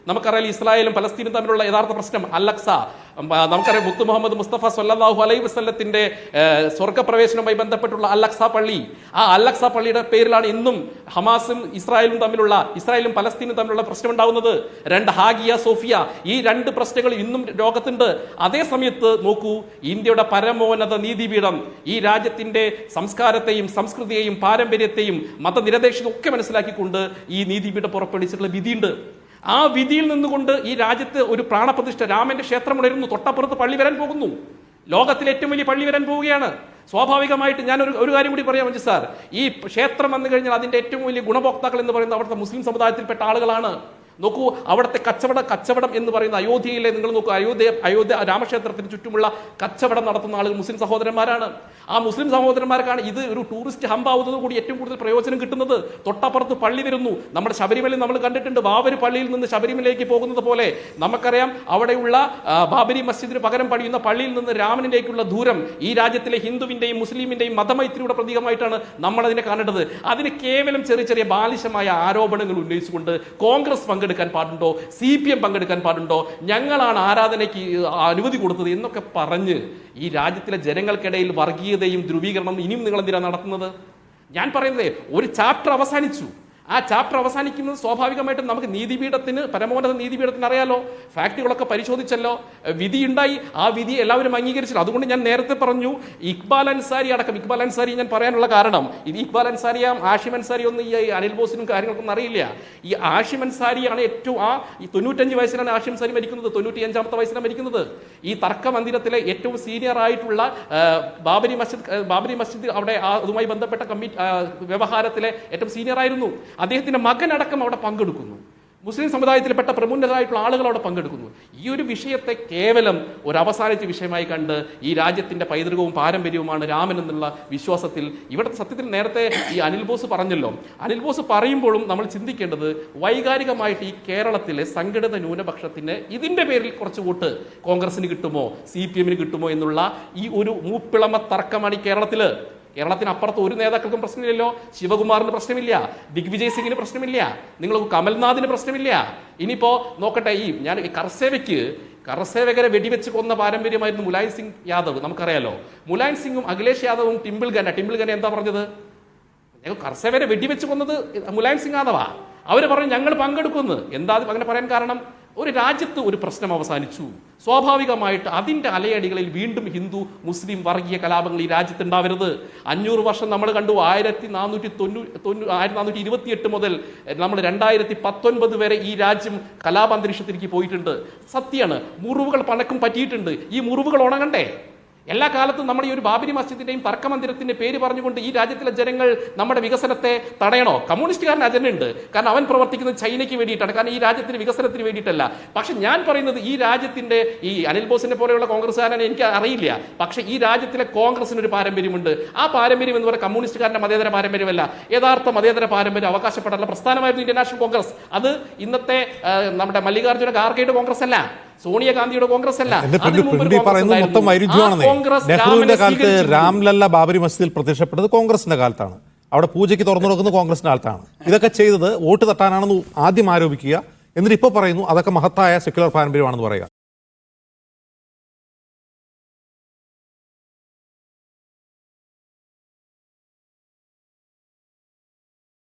നമുക്കറിയാം ഇസ്രായേലും പലസ്തീനും തമ്മിലുള്ള യഥാർത്ഥ പ്രശ്നം അൽ-അഖ്സ. നമുക്കറിയാം മുത്ത് മുഹമ്മദ് മുസ്തഫ സ്വല്ലല്ലാഹു അലൈഹി വസല്ലത്തിന്റെ സ്വർഗ്ഗപ്രവേശനവുമായി ബന്ധപ്പെട്ടുള്ള അൽ-അഖ്സ പള്ളി. ആ അൽ-അഖ്സ പള്ളിയുടെ പേരിലാണ് ഇന്നും ഹമാസും ഇസ്രായേലും പലസ്തീനും തമ്മിലുള്ള പ്രശ്നം ഉണ്ടാവുന്നത്. രണ്ട് ഹാഗിയ സോഫിയ, ഈ രണ്ട് പ്രശ്നങ്ങൾ ഇന്നും ലോകത്തുണ്ട്. അതേ സമയത്ത് നോക്കൂ, ഇന്ത്യയുടെ പരമോന്നത നീതിപീഠം ഈ രാജ്യത്തിന്റെ സംസ്കാരത്തെയും സംസ്കൃതിയെയും പാരമ്പര്യത്തെയും മതനിരപേക്ഷത ഒക്കെ മനസ്സിലാക്കിക്കൊണ്ട് ഈ നീതിപീഠം പുറപ്പെടുവിച്ചിട്ടുള്ള വിധിയുണ്ട്. ആ വിധിയിൽ നിന്നുകൊണ്ട് ഈ രാജ്യത്ത് ഒരു പ്രാണപ്രതിഷ്ഠ, രാമന്റെ ക്ഷേത്രം ഉണരുന്നു, തൊട്ടപ്പുറത്ത് പള്ളി വരാൻ പോകുന്നു, ലോകത്തിലെ ഏറ്റവും വലിയ പള്ളി വരാൻ പോവുകയാണ്. സ്വാഭാവികമായിട്ട് ഞാൻ ഒരു കാര്യം കൂടി പറയാം മഞ്ജു സാർ, ഈ ക്ഷേത്രം വന്നു കഴിഞ്ഞാൽ അതിന്റെ ഏറ്റവും വലിയ ഗുണഭോക്താക്കൾ എന്ന് പറയുന്നത് അവിടുത്തെ മുസ്ലിം സമുദായത്തിൽപ്പെട്ട ആളുകളാണ്. നോക്കൂ, അവിടുത്തെ കച്ചവടം എന്ന് പറയുന്ന അയോധ്യയിലെ നിങ്ങൾ നോക്കൂ, അയോധ്യ രാമക്ഷേത്രത്തിന് ചുറ്റുമുള്ള കച്ചവടം നടത്തുന്ന ആളുകൾ മുസ്ലിം സഹോദരന്മാരാണ്. ആ മുസ്ലിം സഹോദരന്മാർക്കാണ് ഇത് ഒരു ടൂറിസ്റ്റ് ഹമ്പാവുന്നത് കൂടി ഏറ്റവും കൂടുതൽ പ്രയോജനം കിട്ടുന്നത്. തൊട്ടപ്പുറത്ത് പള്ളി വരുന്നു. നമ്മുടെ ശബരിമലയിൽ നമ്മൾ കണ്ടിട്ടുണ്ട്, ബാബരി പള്ളിയിൽ നിന്ന് ശബരിമലയിലേക്ക് പോകുന്നത് പോലെ നമുക്കറിയാം അവിടെയുള്ള ബാബരി മസ്ജിദിന് പകരം പണിയുന്ന പള്ളിയിൽ നിന്ന് രാമനിലേക്കുള്ള ദൂരം ഈ രാജ്യത്തിലെ ഹിന്ദുവിന്റെയും മുസ്ലിമിന്റെയും മതമൈത്രിയുടെ പ്രതീകമായിട്ടാണ് നമ്മൾ അതിനെ കാണേണ്ടത്. അതിന് കേവലം ചെറിയ ബാലിശമായ ആരോപണങ്ങൾ ഉന്നയിച്ചുകൊണ്ട് കോൺഗ്രസ് പങ്കെടുക്കാൻ പാടുണ്ടോ, CPM പങ്കെടുക്കാൻ പാടുണ്ടോ, ഞങ്ങളാണ് ആരാധനയ്ക്ക് അനുമതി കൊടുത്തത് എന്നൊക്കെ പറഞ്ഞ് ഈ രാജ്യത്തിലെ ജനങ്ങൾക്കിടയിൽ വർഗീയതയും ധ്രുവീകരണവും ഇനിയും നിങ്ങൾ എന്തിനാണ് നടത്തുന്നത്? ഞാൻ പറയുന്നത് ഒരു ചാപ്റ്റർ അവസാനിച്ചു. ആ ചാപ്റ്റർ അവസാനിക്കുന്നത് സ്വാഭാവികമായിട്ടും നമുക്ക് നീതിപീഠത്തിന്, പരമോന്നത നീതിപീഠത്തിന് അറിയാലോ, ഫാക്ടുകളൊക്കെ പരിശോധിച്ചല്ലോ, വിധിയുണ്ടായി. ആ വിധി എല്ലാവരും അംഗീകരിച്ചില്ല. അതുകൊണ്ട് ഞാൻ നേരത്തെ പറഞ്ഞു, ഇക്ബാൽ അൻസാരി അടക്കം, ഇക്ബാൽ അൻസാരി ഞാൻ പറയാനുള്ള കാരണം, ഇത് ഇക്ബാൽ അൻസാരിയാം ആഷിം അൻസാരി ഒന്നും ഈ അനിൽ ബോസിനും കാര്യങ്ങൾക്കൊന്നും അറിയില്ല. ഈ ആഷിം അൻസാരിയാണ് ഏറ്റവും ഈ 95 വയസ്സിലാണ് ആഷിം അൻസാരി മരിക്കുന്നത്, 95ാമത്തെ വയസ്സിലാണ് മരിക്കുന്നത്. ഈ തർക്ക മന്ദിരത്തിലെ ഏറ്റവും സീനിയർ ആയിട്ടുള്ള ബാബരി മസ്ജിദ് അവിടെ അതുമായി ബന്ധപ്പെട്ട വ്യവഹാരത്തിലെ ഏറ്റവും സീനിയർ ആയിരുന്നു. അദ്ദേഹത്തിന്റെ മകനടക്കം അവിടെ പങ്കെടുക്കുന്നു. മുസ്ലിം സമുദായത്തിൽപ്പെട്ട പ്രമുഖരായിട്ടുള്ള ആളുകൾ അവിടെ പങ്കെടുക്കുന്നു. ഈ ഒരു വിഷയത്തെ കേവലം ഒരു അവസാനിച്ച വിഷയമായി കണ്ട് ഈ രാജ്യത്തിന്റെ പൈതൃകവും പാരമ്പര്യവുമാണ് രാമൻ എന്നുള്ള വിശ്വാസത്തിൽ ഇവിടുത്തെ സത്യത്തിൽ നേരത്തെ ഈ അനിൽ ബോസ് പറഞ്ഞല്ലോ, അനിൽ ബോസ് പറയുമ്പോഴും നമ്മൾ ചിന്തിക്കേണ്ടത് വൈകാരികമായിട്ട് ഈ കേരളത്തിലെ സംഘടിത ന്യൂനപക്ഷത്തിന് ഇതിന്റെ പേരിൽ കുറച്ച് വോട്ട് കോൺഗ്രസിന് കിട്ടുമോ CPM കിട്ടുമോ എന്നുള്ള ഈ ഒരു മൂപ്പിളമ തർക്കമാണ് ഈ കേരളത്തിന് അപ്പുറത്ത് ഒരു നേതാക്കൾക്കും പ്രശ്നമില്ലല്ലോ. ശിവകുമാറിന് പ്രശ്നമില്ല, ദിഗ്വിജയ് സിംഗിന് പ്രശ്നമില്ല, നിങ്ങൾ കമൽനാഥിന് പ്രശ്നമില്ല. ഇനിയിപ്പോ നോക്കട്ടെ, ഞാൻ കർസേവകരെ വെടിവെച്ച് കൊന്ന പാരമ്പര്യമായിരുന്നു മുലായം സിംഗ് യാദവ്, നമുക്കറിയാലോ. മുലായം സിംഗും അഖിലേഷ് യാദവും ടിമ്പിൾ ഗന എന്താ പറഞ്ഞത്? ഞങ്ങൾ കർസേവരെ വെടിവെച്ച് കൊന്നത് മുലായം സിംഗ് യാദവാ. അവര് പറഞ്ഞു ഞങ്ങൾ പങ്കെടുക്കുന്നു. എന്താ അങ്ങനെ പറയാൻ കാരണം? ഒരു രാജ്യത്ത് ഒരു പ്രശ്നം അവസാനിച്ചു, സ്വാഭാവികമായിട്ട് അതിൻ്റെ അലയടികളിൽ വീണ്ടും ഹിന്ദു മുസ്ലിം വർഗീയ കലാപങ്ങൾ ഈ രാജ്യത്ത് ഉണ്ടാവരുത്. 500 വർഷം നമ്മൾ കണ്ടു. 1428 മുതൽ നമ്മൾ 2019 വരെ ഈ രാജ്യം കലാപാന്തരീക്ഷത്തിലേക്ക് പോയിട്ടുണ്ട്. സത്യമാണ്, മുറിവുകൾ പലക്കും പറ്റിയിട്ടുണ്ട്. ഈ മുറിവുകൾ ഉണങ്ങണ്ടേ? എല്ലാ കാലത്തും നമ്മൾ ഈ ഒരു ബാബരി മസ്ജിദിന്റെയും തർക്കമന്ദിരത്തിന്റെ പേര് പറഞ്ഞുകൊണ്ട് ഈ രാജ്യത്തിലെ ജനങ്ങൾ നമ്മുടെ വികസനത്തെ തടയണോ? കമ്മ്യൂണിസ്റ്റുകാരൻ അജണ്ട ഉണ്ട്, കാരണം അവൻ പ്രവർത്തിക്കുന്നത് ചൈനയ്ക്ക് വേണ്ടിയിട്ടാണ്, കാരണം ഈ രാജ്യത്തിന്റെ വികസനത്തിന് വേണ്ടിയിട്ടല്ല. പക്ഷെ ഞാൻ പറയുന്നത് ഈ രാജ്യത്തിന്റെ ഈ അനിൽ ബോസിനെ പോലെയുള്ള കോൺഗ്രസ്സുകാരനെ എനിക്ക് അറിയില്ല, പക്ഷെ ഈ രാജ്യത്തിലെ കോൺഗ്രസിന് ഒരു പാരമ്പര്യമുണ്ട്. ആ പാരമ്പര്യം എന്ന് പറയുന്നത് കമ്മ്യൂണിസ്റ്റുകാരന്റെ മതേതര പാരമ്പര്യമല്ല, യഥാർത്ഥ മതേതര പാരമ്പര്യം അവകാശപ്പെടാനുള്ള പ്രസ്ഥാനമായിരുന്നു ഇന്ത്യൻ നാഷണൽ കോൺഗ്രസ്. അത് ഇന്നത്തെ നമ്മുടെ മല്ലികാർജ്ജുന ഖാർഗെയുടെ കോൺഗ്രസ് അല്ല, സോണിയാഗാന്ധിയുടെ കോൺഗ്രസ് അല്ല. നെഹ്റുവിന്റെ കാലത്ത് രാംലല്ല ബാബരി മസ്ജിദിൽ പ്രത്യക്ഷപ്പെട്ടത് കോൺഗ്രസിന്റെ കാലത്താണ്. അവിടെ പൂജയ്ക്ക് തുറന്നു കൊടുക്കുന്നത് കോൺഗ്രസിന്റെ കാലത്താണ്. ഇതൊക്കെ ചെയ്തത് വോട്ട് തട്ടാനാണെന്ന് ആദ്യം ആരോപിക്കുക, എന്നിട്ട് ഇപ്പോൾ പറയുന്നു അതൊക്കെ മഹത്തായ സെക്യുലർ പാരമ്പര്യമാണെന്ന് പറയുക.